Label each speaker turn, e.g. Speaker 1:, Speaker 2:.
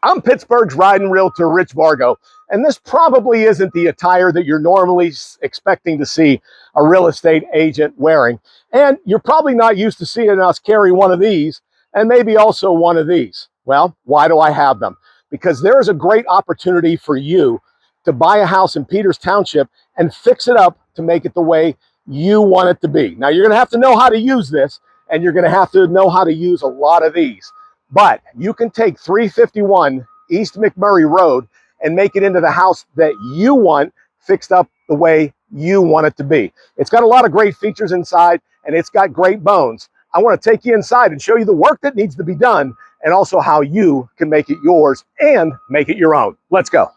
Speaker 1: I'm Pittsburgh's Ridin Realtor, Rich Vargo, and this probably isn't the attire that you're normally expecting to see a real estate agent wearing. And you're probably not used to seeing us carry one of these and maybe also one of these. Well, why do I have them? Because there is a great opportunity for you to buy a house in Peters Township and fix it up to make it the way you want it to be. Now, you're going to have to know how to use this, and you're going to have to know how to use a lot of these. But you can take 351 East Mcmurray Road and make it into the house that you want, fixed up the way you want it to be. It's got a lot of great features inside, and it's got great bones. I want to take you inside and show you the work that needs to be done, and also how you can make it yours and make it your own. Let's go.